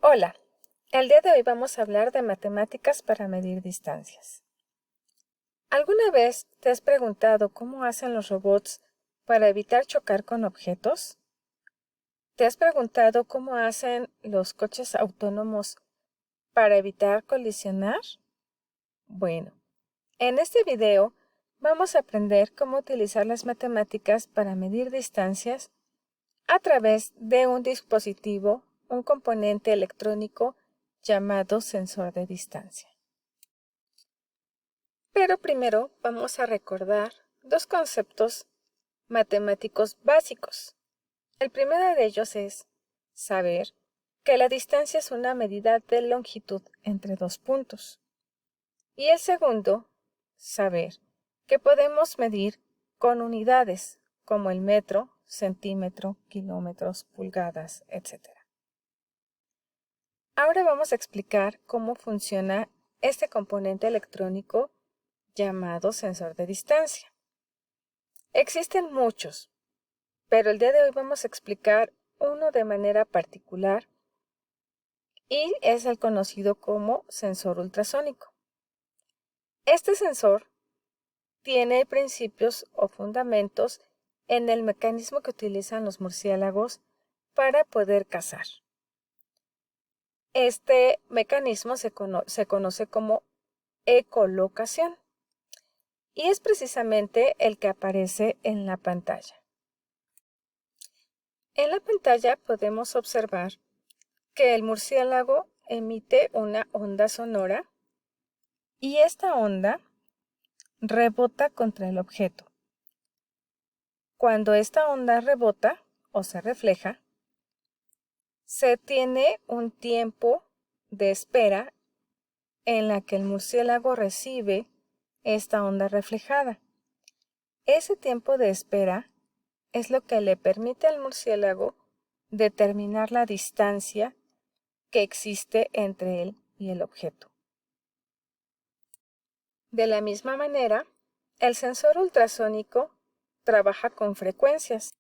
Hola, el día de hoy vamos a hablar de matemáticas para medir distancias. ¿Alguna vez te has preguntado cómo hacen los robots para evitar chocar con objetos? ¿Te has preguntado cómo hacen los coches autónomos para evitar colisionar? Bueno, en este video vamos a aprender cómo utilizar las matemáticas para medir distancias a través de un dispositivo, un componente electrónico llamado sensor de distancia. Pero primero vamos a recordar dos conceptos matemáticos básicos. El primero de ellos es saber que la distancia es una medida de longitud entre dos puntos. Y el segundo, saber que podemos medir con unidades como el metro, centímetro, kilómetros, pulgadas, etc. Ahora vamos a explicar cómo funciona este componente electrónico llamado sensor de distancia. Existen muchos, pero el día de hoy vamos a explicar uno de manera particular y es el conocido como sensor ultrasónico. Este sensor tiene principios o fundamentos en el mecanismo que utilizan los murciélagos para poder cazar. Este mecanismo se conoce como ecolocación y es precisamente el que aparece en la pantalla. En la pantalla podemos observar que el murciélago emite una onda sonora y esta onda rebota contra el objeto. Cuando esta onda rebota o se refleja, se tiene un tiempo de espera en la que el murciélago recibe esta onda reflejada. Ese tiempo de espera es lo que le permite al murciélago determinar la distancia que existe entre él y el objeto. De la misma manera, el sensor ultrasónico trabaja con frecuencias.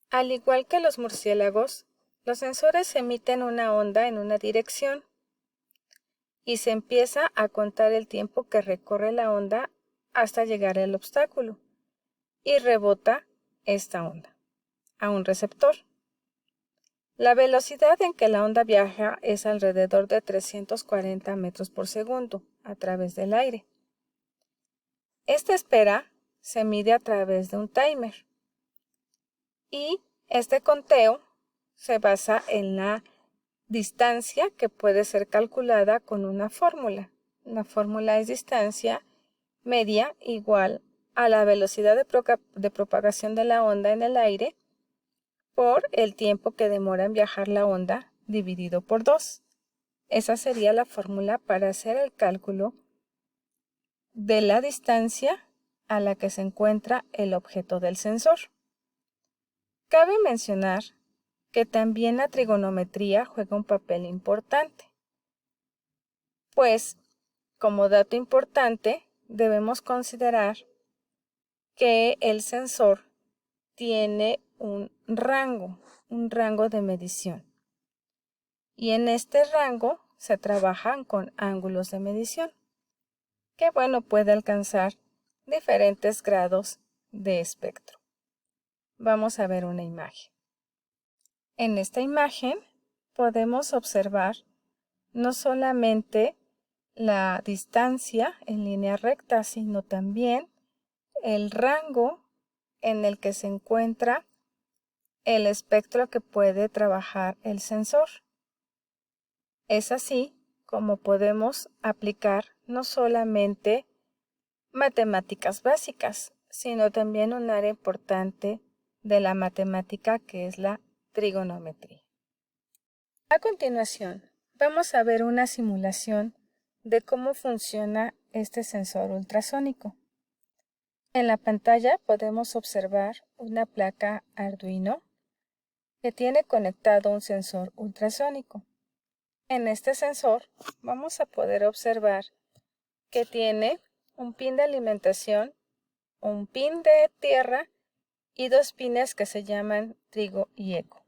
Al igual que los murciélagos, los sensores emiten una onda en una dirección y se empieza a contar el tiempo que recorre la onda hasta llegar al obstáculo y rebota esta onda a un receptor. La velocidad en que la onda viaja es alrededor de 340 metros por segundo a través del aire. Esta espera se mide a través de un timer y este conteo se basa en la distancia que puede ser calculada con una fórmula. La fórmula es distancia media igual a la velocidad de propagación de la onda en el aire por el tiempo que demora en viajar la onda dividido por 2. Esa sería la fórmula para hacer el cálculo de la distancia a la que se encuentra el objeto del sensor. Cabe mencionar que también la trigonometría juega un papel importante, pues, como dato importante, debemos considerar que el sensor tiene un rango de medición. Y en este rango se trabajan con ángulos de medición, que puede alcanzar diferentes grados de espectro. Vamos a ver una imagen. En esta imagen podemos observar no solamente la distancia en línea recta, sino también el rango en el que se encuentra el espectro que puede trabajar el sensor. Es así como podemos aplicar no solamente matemáticas básicas, sino también un área importante de la matemática que es la trigonometría. A continuación, vamos a ver una simulación de cómo funciona este sensor ultrasónico. En la pantalla podemos observar una placa Arduino que tiene conectado un sensor ultrasónico. En este sensor vamos a poder observar que tiene un pin de alimentación, un pin de tierra y dos pines que se llaman trigo y eco.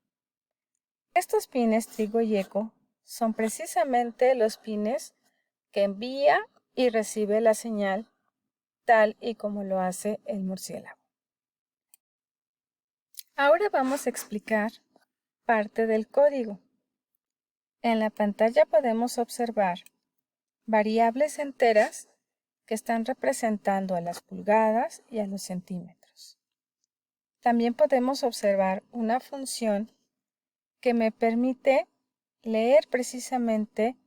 Estos pines trigo y eco son precisamente los pines que envía y recibe la señal tal y como lo hace el murciélago. Ahora vamos a explicar parte del código. En la pantalla podemos observar variables enteras que están representando a las pulgadas y a los centímetros. También podemos observar una función que me permite leer precisamente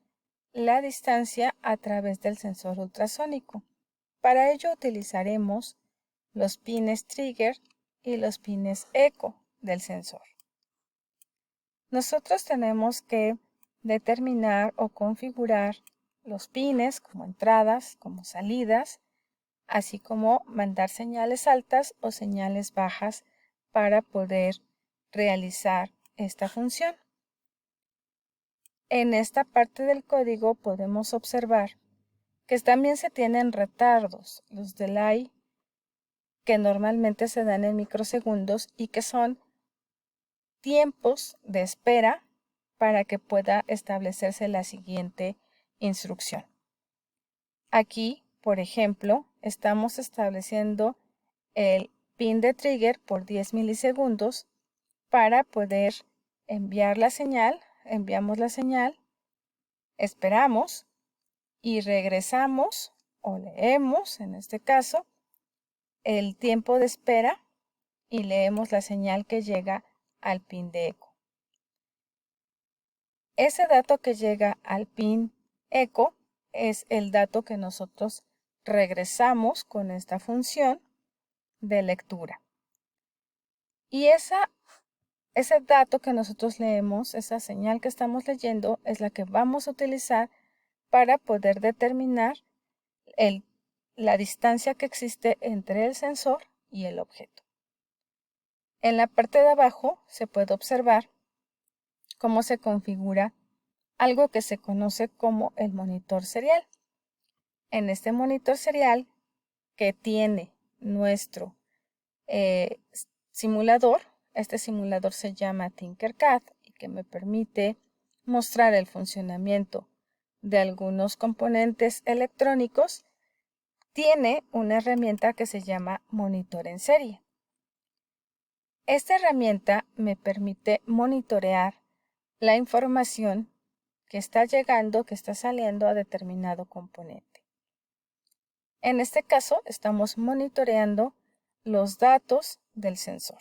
la distancia a través del sensor ultrasónico. Para ello utilizaremos los pines trigger y los pines eco del sensor. Nosotros tenemos que determinar o configurar los pines como entradas, como salidas, así como mandar señales altas o señales bajas para poder realizar esta función. En esta parte del código podemos observar que también se tienen retardos, los delay, que normalmente se dan en microsegundos y que son tiempos de espera para que pueda establecerse la siguiente instrucción. Aquí, por ejemplo, estamos estableciendo el pin de trigger por 10 milisegundos para poder enviar la señal. Enviamos la señal, esperamos y regresamos o leemos, en este caso, el tiempo de espera y leemos la señal que llega al pin de eco. Ese dato que llega al pin eco es el dato que nosotros regresamos con esta función de lectura. Y ese dato que nosotros leemos, esa señal que estamos leyendo, es la que vamos a utilizar para poder determinar la distancia que existe entre el sensor y el objeto. En la parte de abajo se puede observar cómo se configura algo que se conoce como el monitor serial. En este monitor serial que tiene nuestro simulador, este simulador se llama Tinkercad y que me permite mostrar el funcionamiento de algunos componentes electrónicos, tiene una herramienta que se llama monitor en serie. Esta herramienta me permite monitorear la información que está llegando, que está saliendo a determinado componente. En este caso, estamos monitoreando los datos del sensor.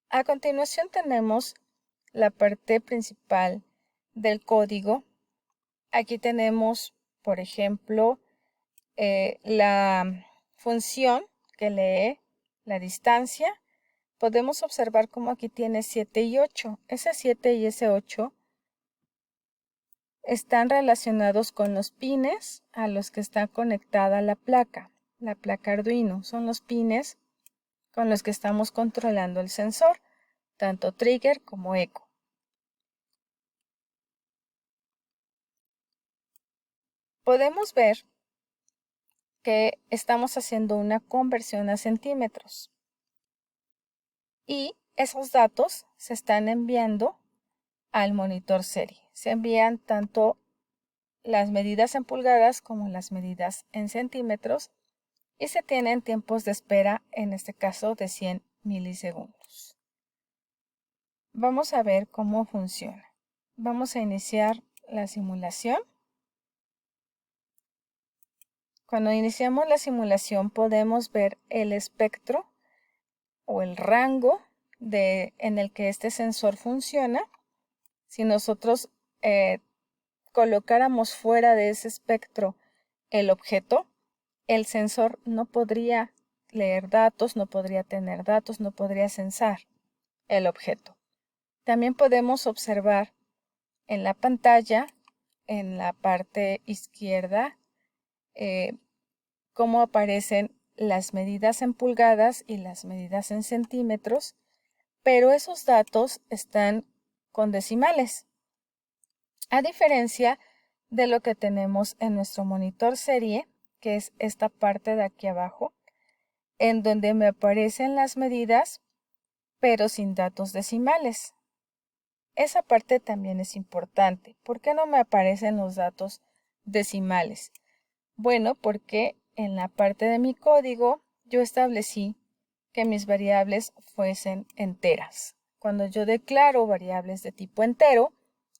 A continuación tenemos la parte principal del código. Aquí tenemos, por ejemplo, la función que lee la distancia. Podemos observar cómo aquí tiene 7 y 8. Ese 7 y ese 8 están relacionados con los pines a los que está conectada la placa Arduino. Son los pines con los que estamos controlando el sensor, tanto trigger como eco. Podemos ver que estamos haciendo una conversión a centímetros y esos datos se están enviando al monitor serie. Se envían tanto las medidas en pulgadas como las medidas en centímetros y se tienen tiempos de espera, en este caso de 100 milisegundos. Vamos a ver cómo funciona. Vamos a iniciar la simulación. Cuando iniciamos la simulación podemos ver el espectro o el rango en el que este sensor funciona. Si nosotros colocáramos fuera de ese espectro el objeto, el sensor no podría leer datos, no podría tener datos, no podría censar el objeto. También podemos observar en la pantalla, en la parte izquierda, cómo aparecen las medidas en pulgadas y las medidas en centímetros, pero esos datos están con decimales, a diferencia de lo que tenemos en nuestro monitor serie, que es esta parte de aquí abajo, en donde me aparecen las medidas, pero sin datos decimales. esa parte también es importante. ¿Por qué no me aparecen los datos decimales? Bueno, porque en la parte de mi código yo establecí que mis variables fuesen enteras. Cuando yo declaro variables de tipo entero,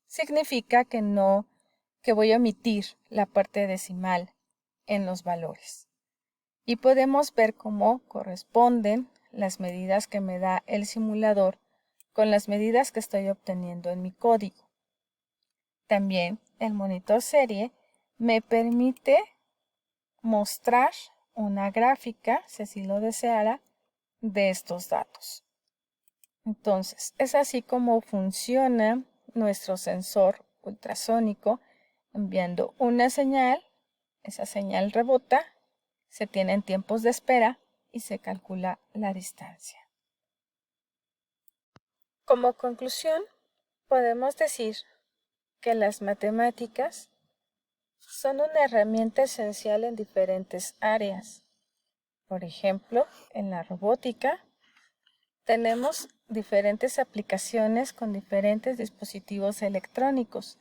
significa que voy a omitir la parte decimal en los valores. Y podemos ver cómo corresponden las medidas que me da el simulador con las medidas que estoy obteniendo en mi código. También el monitor serie me permite mostrar una gráfica, si así lo deseara, de estos datos. Entonces, es así como funciona nuestro sensor ultrasónico, enviando una señal, esa señal rebota, se tienen tiempos de espera y se calcula la distancia. Como conclusión, podemos decir que las matemáticas son una herramienta esencial en diferentes áreas. Por ejemplo, en la robótica tenemos diferentes aplicaciones con diferentes dispositivos electrónicos.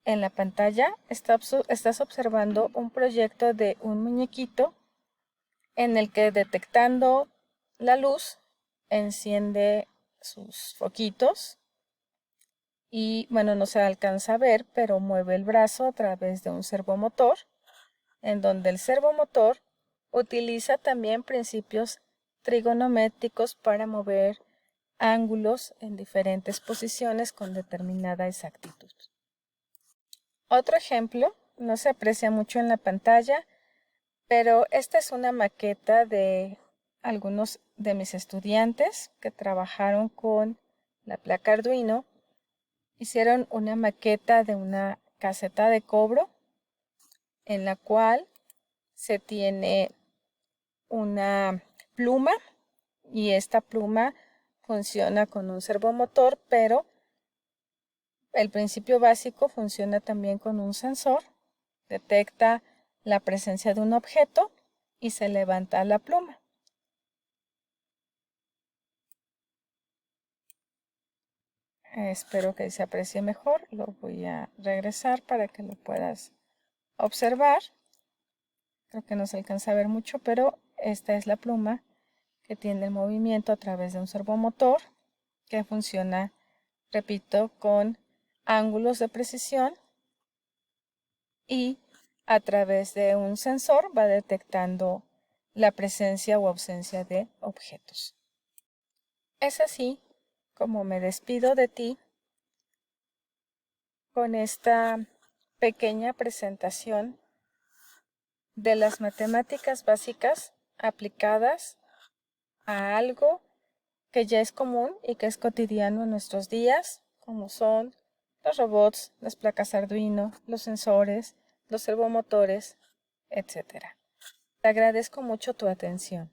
En la pantalla estás observando un proyecto de un muñequito en el que detectando la luz enciende sus foquitos y bueno, no se alcanza a ver, pero mueve el brazo a través de un servomotor, en donde el servomotor utiliza también principios trigonométricos para mover ángulos en diferentes posiciones con determinada exactitud. Otro ejemplo, no se aprecia mucho en la pantalla, pero esta es una maqueta de algunos de mis estudiantes que trabajaron con la placa Arduino. Hicieron una maqueta de una caseta de cobro en la cual se tiene una pluma y esta pluma funciona con un servomotor, pero el principio básico funciona también con un sensor, detecta la presencia de un objeto y se levanta la pluma. Espero que se aprecie mejor. Lo voy a regresar para que lo puedas observar. Creo que no se alcanza a ver mucho, pero esta es la pluma que tiene el movimiento a través de un servomotor que funciona, repito, con ángulos de precisión y a través de un sensor va detectando la presencia o ausencia de objetos. Es así como me despido de ti con esta pequeña presentación de las matemáticas básicas aplicadas a algo que ya es común y que es cotidiano en nuestros días, como son los robots, las placas Arduino, los sensores, los servomotores, etc. Te agradezco mucho tu atención.